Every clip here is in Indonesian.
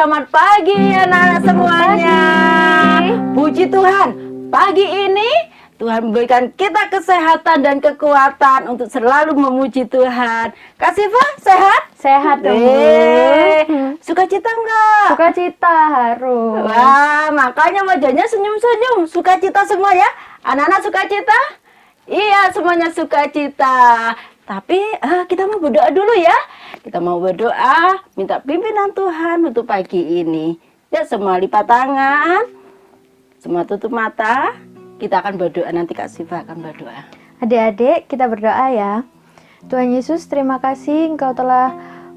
selamat pagi anak-anak semuanya. Puji Tuhan, pagi ini Tuhan memberikan kita kesehatan dan kekuatan untuk selalu memuji Tuhan. Kak Siva, sehat? Sehat dong. Sukacita enggak? Sukacita harus. Wah, makanya wajahnya senyum-senyum. Sukacita semua ya? Anak-anak sukacita? Iya, semuanya sukacita. Tapi kita mau berdoa dulu ya. Kita mau berdoa, minta pimpinan Tuhan untuk pagi ini. Ya, semua lipat tangan, semua tutup mata. Kita akan berdoa, nanti Kak Siva akan berdoa. Adik-adik, kita berdoa ya. Tuhan Yesus, terima kasih Engkau telah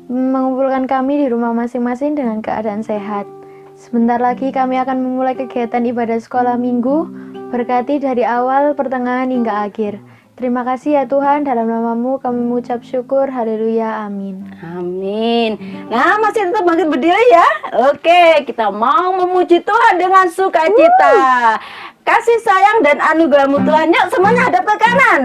mengumpulkan kami di rumah masing-masing dengan keadaan sehat. Sebentar lagi kami akan memulai kegiatan ibadah sekolah minggu. Berkati dari awal, pertengahan hingga akhir. Terima kasih ya Tuhan, dalam nama-Mu kami mengucap syukur, haleluya, amin. Amin. Nah, masih tetap bangkit berdiri ya. Oke, kita mau memuji Tuhan dengan sukacita. Kasih sayang dan anugerah-Mu Tuhan. Yuk semuanya hadap ke kanan.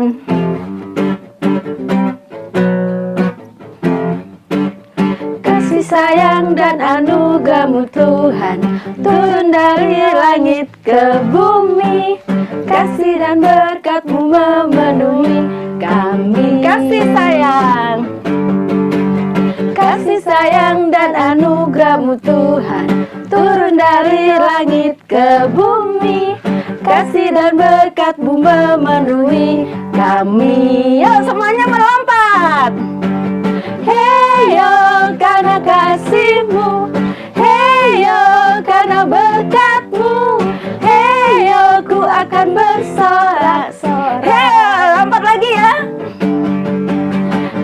Kasih sayang dan anugerah-Mu Tuhan turun dari langit ke bumi. Kasih dan berkat-Mu memenuhi kami. Kasih sayang dan anugerah-Mu Tuhan turun dari langit ke bumi. Kasih dan berkat-Mu memenuhi kami. Yuk semuanya melompat. Hey yo, karena kasih-Mu. Hey yo, karena berkat-Mu. Hey yo, ku akan bersorak-sorak. Hey, lompat lagi ya.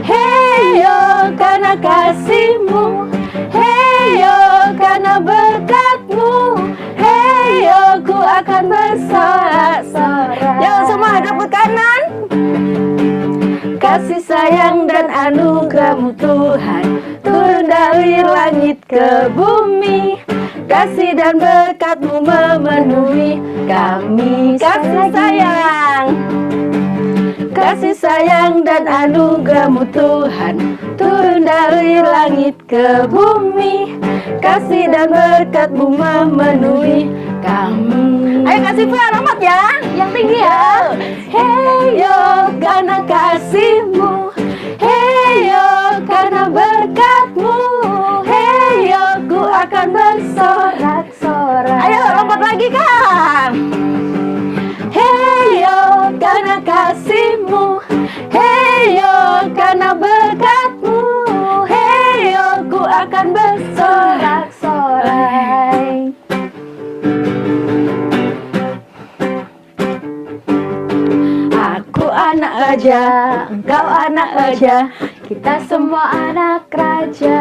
Hey yo, karena kasih-Mu. Hey yo, karena berkat-Mu. Hey yo, ku akan bersorak-sorak. Yuk semua hadap ke kanan. Kasih sayang dan anugerah-Mu Tuhan turun dari langit ke bumi. Kasih dan berkat-Mu memenuhi kami. Kasih sayang dan anugerah-Mu Tuhan turun dari langit ke bumi. Kasih dan berkat-Mu memenuhi kami. Ayo kasih lompat ya, yang tinggi ya. Hey yo, karena kasih-Mu. Hey yo, karena berkat-Mu. Hey yo, ku akan bersorak-sorak. Ayo lompat lagi Kak. Hey yo, karena kasih-Mu. Hey yo, karena berkat-Mu. Hey yo, ku akan bersorak-sorai. Aku anak raja, engkau anak raja, kita semua anak raja.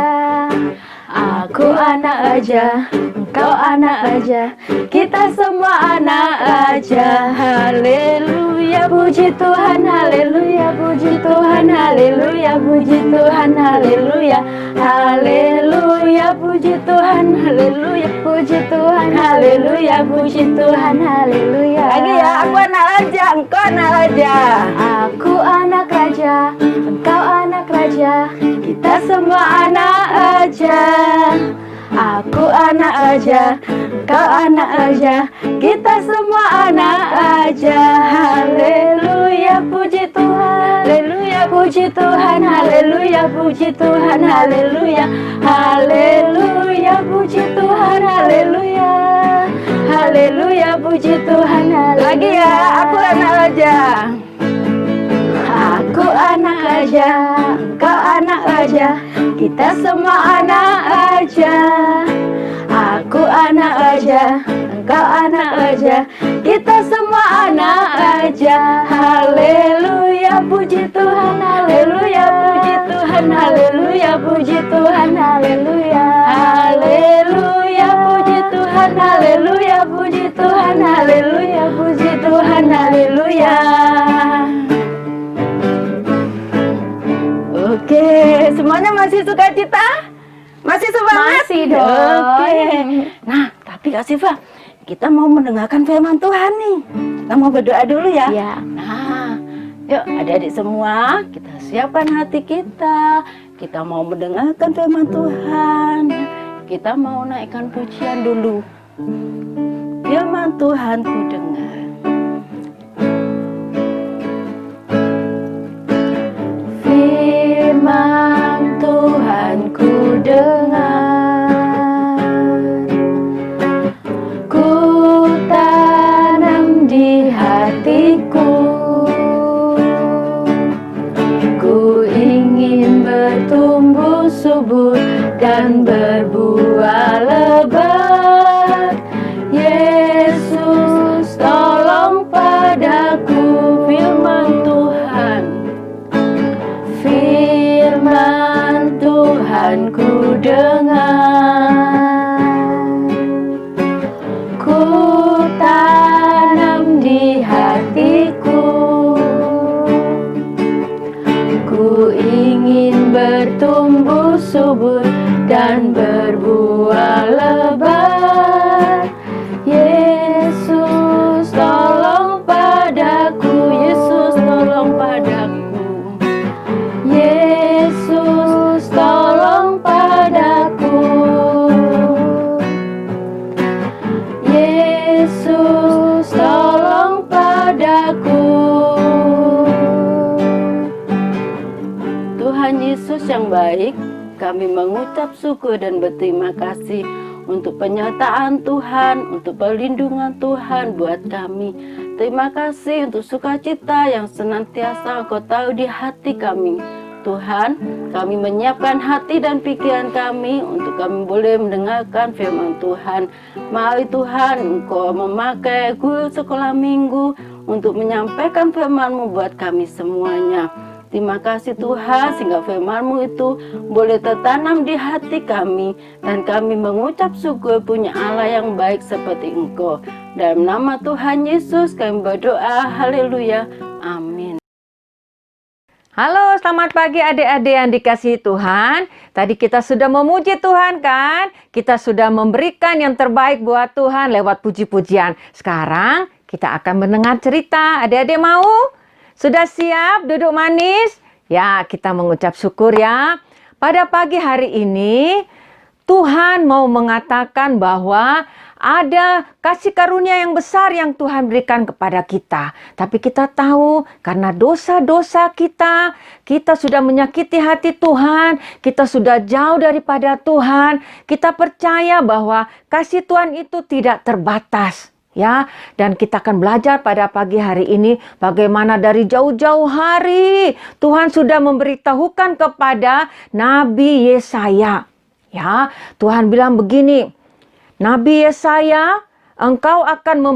Aku anak raja, engkau anak raja, kita semua anak raja. Haleluya, puji Tuhan, haleluya, puji Tuhan, haleluya, puji Tuhan, haleluya. Haleluya, puji Tuhan, haleluya, puji Tuhan, haleluya, puji Tuhan, haleluya. Lagi ya, aku anak raja, engkau anak raja. Aku anak raja, engkau anak raja, kita semua anak raja. Aku anak raja, engkau anak raja, kita semua anak raja. Haleluya, puji Tuhan, haleluya, puji Tuhan, haleluya, puji Tuhan, haleluya. Haleluya, puji Tuhan, haleluya. Haleluya, puji Tuhan, haleluya. Lagi ya, aku anak raja. Aku anak raja, engkau anak raja, kita semua anak raja. Aku anak raja, engkau anak raja, kita semua anak raja. Haleluya, puji Tuhan, haleluya, puji Tuhan, haleluya, puji Tuhan, haleluya. Haleluya, puji Tuhan, haleluya, puji Tuhan, haleluya, puji Tuhan, haleluya. Oke, semuanya masih sukacita? Masih semangat? Masih dong. Oke. Nah, tapi Kak Siva, kita mau mendengarkan firman Tuhan nih. Kita mau berdoa dulu ya. Ya. Nah, yuk adik-adik semua, kita siapkan hati kita. Kita mau mendengarkan firman Tuhan. kita mau naikkan pujian dulu. Firman Tuhan ku dengar. Firman Tuhan ku dengar, ku tanam di hatiku, ku ingin bertumbuh subur dan berbuah lebat. Yesus tolong padaku, firman Tuhan. Firman Tuhan ku dengar, ku tanam di hatiku, ku ingin bertumbuh subur dan berbuah lebat. Yesus tolong padaku, Yesus tolong padaku, Yesus tolong padaku, Yesus tolong padaku. Tuhan Yesus yang baik, kami mengucap syukur dan berterima kasih untuk penyertaan Tuhan, untuk perlindungan Tuhan buat kami. Terima kasih untuk sukacita yang senantiasa Engkau tahu di hati kami. Tuhan, kami menyiapkan hati dan pikiran kami untuk kami boleh mendengarkan firman Tuhan. Mari Tuhan, Engkau memakai guru sekolah minggu untuk menyampaikan firman-Mu buat kami semuanya. Terima kasih Tuhan, sehingga firman-Mu itu boleh tertanam di hati kami, dan kami mengucap syukur punya Allah yang baik seperti Engkau. Dalam nama Tuhan Yesus kami berdoa, haleluya, amin. Halo, selamat pagi adik-adik yang dikasihi Tuhan. Tadi kita sudah memuji Tuhan kan? Kita sudah memberikan yang terbaik buat Tuhan lewat puji-pujian. Sekarang kita akan mendengar cerita. Adik-adik mau? Sudah siap duduk manis? Ya, kita mengucap syukur ya. Pada pagi hari ini, Tuhan mau mengatakan bahwa ada kasih karunia yang besar yang Tuhan berikan kepada kita. Tapi kita tahu karena dosa-dosa kita sudah menyakiti hati Tuhan, kita sudah jauh daripada Tuhan. Kita percaya bahwa kasih Tuhan itu tidak terbatas. Ya, dan kita akan belajar pada pagi hari ini bagaimana dari jauh-jauh hari Tuhan sudah memberitahukan kepada Nabi Yesaya. Ya, Tuhan bilang begini, Nabi Yesaya, engkau akan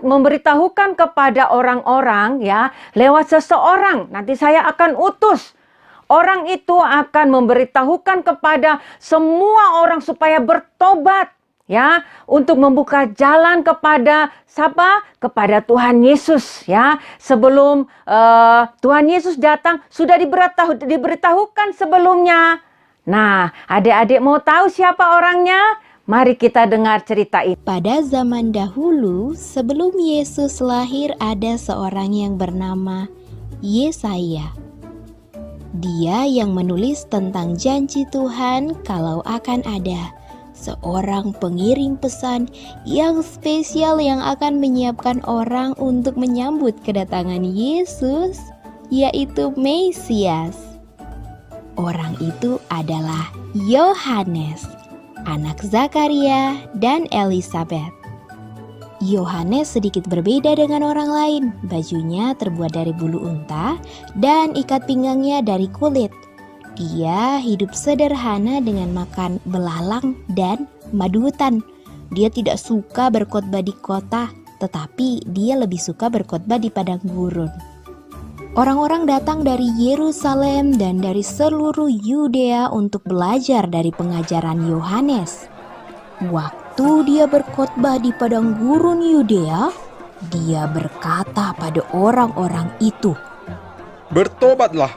memberitahukan kepada orang-orang ya lewat seseorang. Nanti saya akan utus. Orang itu akan memberitahukan kepada semua orang supaya bertobat. Ya, untuk membuka jalan kepada siapa? Kepada Tuhan Yesus ya. Sebelum Tuhan Yesus datang sudah diberitahukan sebelumnya. Nah, adik-adik mau tahu siapa orangnya? Mari kita dengar cerita ini. Pada zaman dahulu, sebelum Yesus lahir ada seorang yang bernama Yesaya. Dia yang menulis tentang janji Tuhan kalau akan ada seorang pengirim pesan yang spesial yang akan menyiapkan orang untuk menyambut kedatangan Yesus, yaitu Mesias. Orang itu adalah Yohanes, anak Zakaria dan Elisabet. Yohanes sedikit berbeda dengan orang lain. Bajunya terbuat dari bulu unta dan ikat pinggangnya dari kulit. Dia hidup sederhana dengan makan belalang dan madu hutan. Dia tidak suka berkhotbah di kota, tetapi dia lebih suka berkhotbah di padang gurun. Orang-orang datang dari Yerusalem dan dari seluruh Yudea untuk belajar dari pengajaran Yohanes. Waktu dia berkhotbah di padang gurun Yudea, dia berkata pada orang-orang itu, "Bertobatlah,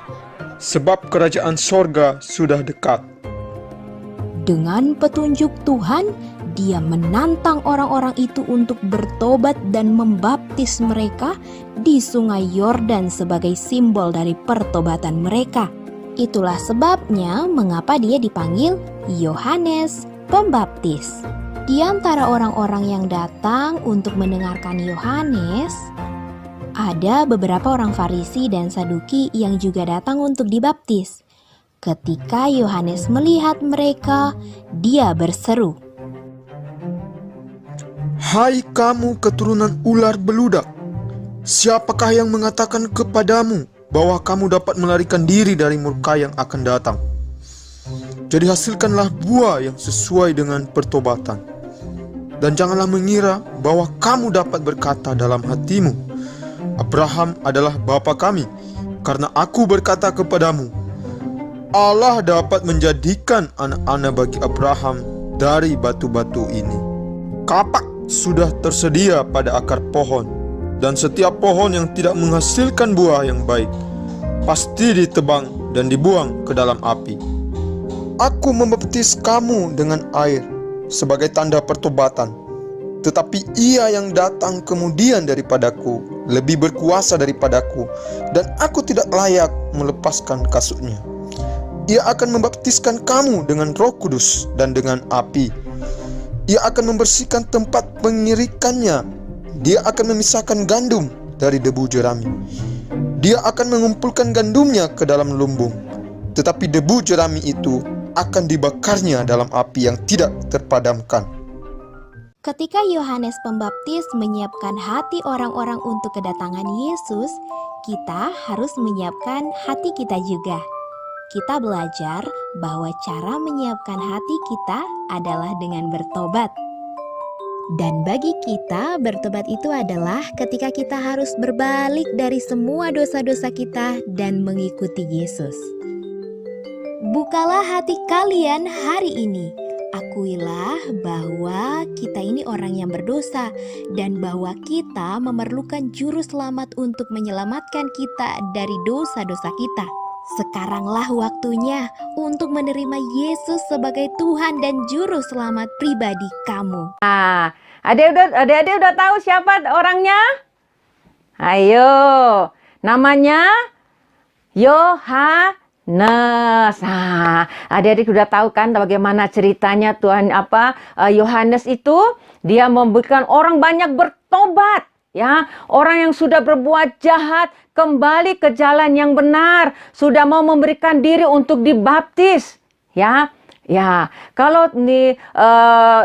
sebab kerajaan sorga sudah dekat." Dengan petunjuk Tuhan, dia menantang orang-orang itu untuk bertobat dan membaptis mereka di sungai Yordan sebagai simbol dari pertobatan mereka. Itulah sebabnya mengapa dia dipanggil Yohanes Pembaptis. Di antara orang-orang yang datang untuk mendengarkan Yohanes, ada beberapa orang Farisi dan Saduki yang juga datang untuk dibaptis. Ketika Yohanes melihat mereka, dia berseru, Hai kamu keturunan ular beludak, siapakah yang mengatakan kepadamu bahwa kamu dapat melarikan diri dari murka yang akan datang? Jadi hasilkanlah buah yang sesuai dengan pertobatan. Dan janganlah mengira bahwa kamu dapat berkata dalam hatimu, Abraham adalah bapa kami, karena aku berkata kepadamu, Allah dapat menjadikan anak-anak bagi Abraham dari batu-batu ini. Kapak sudah tersedia pada akar pohon, dan setiap pohon yang tidak menghasilkan buah yang baik pasti ditebang dan dibuang ke dalam api. Aku membaptis kamu dengan air sebagai tanda pertobatan, tetapi Ia yang datang kemudian daripadaku lebih berkuasa daripadaku, dan aku tidak layak melepaskan kasutnya. Ia akan membaptiskan kamu dengan Roh Kudus dan dengan api. Ia akan membersihkan tempat pengirikannya. Dia akan memisahkan gandum dari debu jerami. Dia akan mengumpulkan gandumnya ke dalam lumbung, tetapi debu jerami itu akan dibakarnya dalam api yang tidak terpadamkan. Ketika Yohanes Pembaptis menyiapkan hati orang-orang untuk kedatangan Yesus, kita harus menyiapkan hati kita juga. Kita belajar bahwa cara menyiapkan hati kita adalah dengan bertobat. Dan bagi kita, bertobat itu adalah ketika kita harus berbalik dari semua dosa-dosa kita dan mengikuti Yesus. Bukalah hati kalian hari ini. Akuilah bahwa kita ini orang yang berdosa dan bahwa kita memerlukan juru selamat untuk menyelamatkan kita dari dosa-dosa kita. Sekaranglah waktunya untuk menerima Yesus sebagai Tuhan dan Juru Selamat pribadi kamu. Nah, adik-adik udah tahu siapa orangnya? Ayo, namanya Yohanes. Nah, adik-adik udah tahu kan bagaimana ceritanya Yohanes itu dia memberikan orang banyak bertobat. Ya, orang yang sudah berbuat jahat kembali ke jalan yang benar, sudah mau memberikan diri untuk dibaptis. Ya, kalau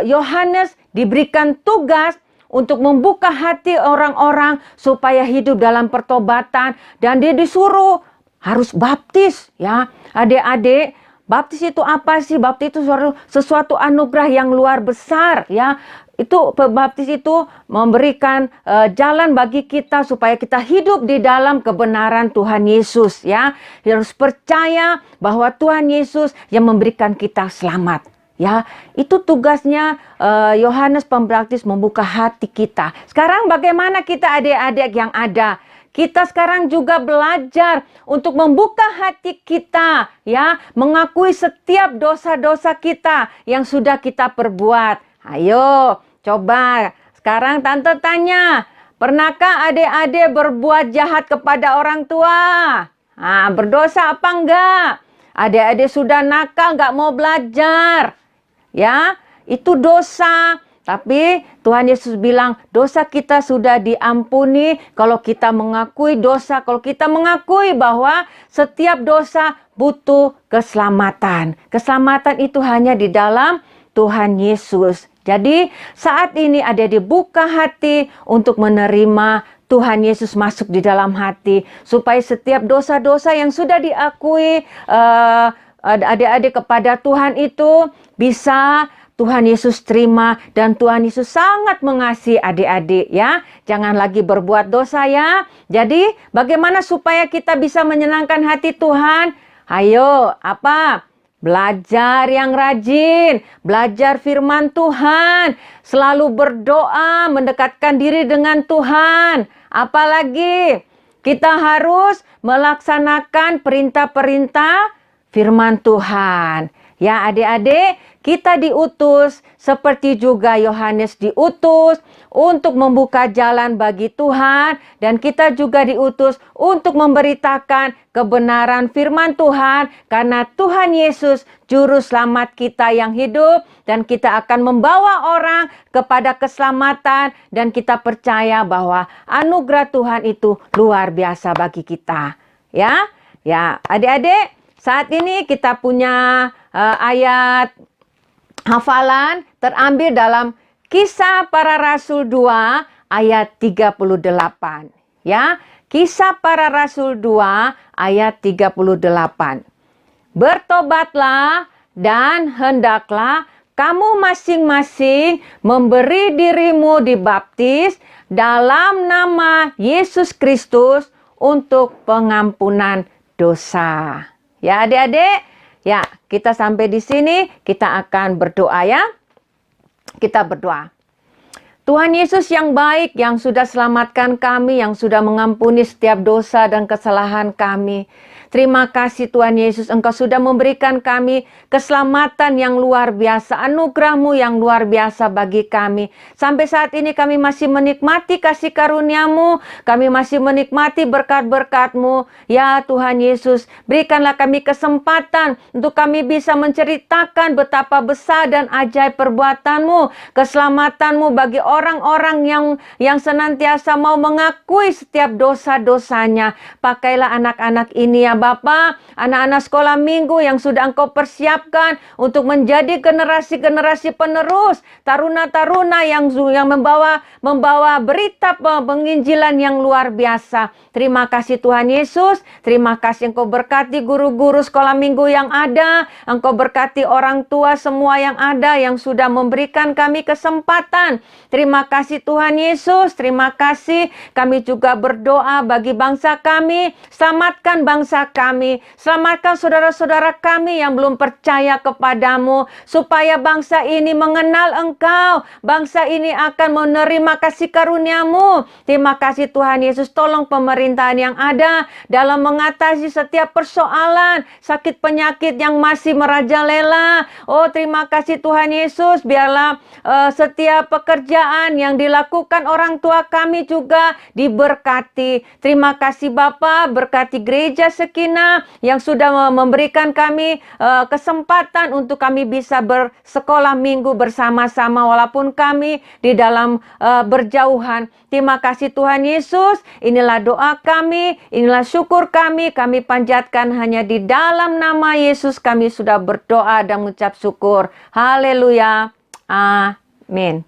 Yohanes diberikan tugas untuk membuka hati orang-orang supaya hidup dalam pertobatan, dan dia disuruh harus baptis. Ya, adik-adik, baptis itu apa sih? Baptis itu sesuatu anugerah yang luar besar. Ya, itu pembaptis itu memberikan jalan bagi kita supaya kita hidup di dalam kebenaran Tuhan Yesus. Ya, kita harus percaya bahwa Tuhan Yesus yang memberikan kita selamat. Ya, itu tugasnya Yohanes Pembaptis, membuka hati kita. Sekarang bagaimana kita adik-adik yang ada? Kita sekarang juga belajar untuk membuka hati kita, ya, mengakui setiap dosa-dosa kita yang sudah kita perbuat. Ayo, coba sekarang tante tanya, pernahkah adik-adik berbuat jahat kepada orang tua? Nah, berdosa apa enggak? Adik-adik sudah nakal, enggak mau belajar. Ya, itu dosa. Tapi Tuhan Yesus bilang dosa kita sudah diampuni kalau kita mengakui dosa. Kalau kita mengakui bahwa setiap dosa butuh keselamatan. Keselamatan itu hanya di dalam Tuhan Yesus. Jadi saat ini ada dibuka hati untuk menerima Tuhan Yesus masuk di dalam hati. Supaya setiap dosa-dosa yang sudah diakui adik-adik kepada Tuhan itu bisa Tuhan Yesus terima, dan Tuhan Yesus sangat mengasihi adik-adik, ya. Jangan lagi berbuat dosa, ya. Jadi bagaimana supaya kita bisa menyenangkan hati Tuhan? Ayo, apa? Belajar yang rajin, belajar firman Tuhan, selalu berdoa, mendekatkan diri dengan Tuhan. Apalagi kita harus melaksanakan perintah-perintah firman Tuhan. Ya adik-adik, kita diutus seperti juga Yohanes diutus untuk membuka jalan bagi Tuhan, dan kita juga diutus untuk memberitakan kebenaran firman Tuhan, karena Tuhan Yesus juru selamat kita yang hidup, dan kita akan membawa orang kepada keselamatan, dan kita percaya bahwa anugerah Tuhan itu luar biasa bagi kita. Ya, adik-adik, saat ini kita punya ayat hafalan terambil dalam Kisah Para Rasul 2 ayat 38. Ya, Kisah Para Rasul 2 ayat 38. Bertobatlah dan hendaklah kamu masing-masing memberi dirimu dibaptis dalam nama Yesus Kristus untuk pengampunan dosa. Ya adik-adik, ya kita sampai di sini, kita akan berdoa ya. Kita berdoa. Tuhan Yesus yang baik, yang sudah selamatkan kami, yang sudah mengampuni setiap dosa dan kesalahan kami. Terima kasih Tuhan Yesus, Engkau sudah memberikan kami keselamatan yang luar biasa, anugerah-Mu yang luar biasa bagi kami. Sampai saat ini kami masih menikmati kasih karunia-Mu, kami masih menikmati berkat-berkat-Mu. Ya Tuhan Yesus, berikanlah kami kesempatan untuk kami bisa menceritakan betapa besar dan ajaib perbuatan-Mu, keselamatan-Mu bagi orang-orang yang senantiasa mau mengakui setiap dosa-dosanya. Pakailah anak-anak ini ya Bapa, anak-anak sekolah minggu yang sudah Engkau persiapkan untuk menjadi generasi-generasi penerus, taruna-taruna yang membawa berita penginjilan yang luar biasa. Terima kasih Tuhan Yesus, terima kasih Engkau berkati guru-guru sekolah minggu yang ada, Engkau berkati orang tua semua yang ada yang sudah memberikan kami kesempatan. Terima kasih Tuhan Yesus, terima kasih. Kami juga berdoa bagi bangsa kami, selamatkan bangsa kami, selamatkan saudara-saudara kami yang belum percaya kepadamu, supaya bangsa ini mengenal Engkau, bangsa ini akan menerima kasih karunia-Mu. Terima kasih Tuhan Yesus, tolong pemerintahan yang ada dalam mengatasi setiap persoalan, sakit penyakit yang masih merajalela. Oh terima kasih Tuhan Yesus, biarlah setiap pekerjaan yang dilakukan orang tua kami juga diberkati. Terima kasih Bapa, berkati gereja Sekinah yang sudah memberikan kami kesempatan untuk kami bisa bersekolah minggu bersama-sama walaupun kami di dalam berjauhan. Terima kasih Tuhan Yesus, inilah doa kami, inilah syukur kami panjatkan hanya di dalam nama Yesus kami sudah berdoa dan mengucap syukur. Haleluya. Amin.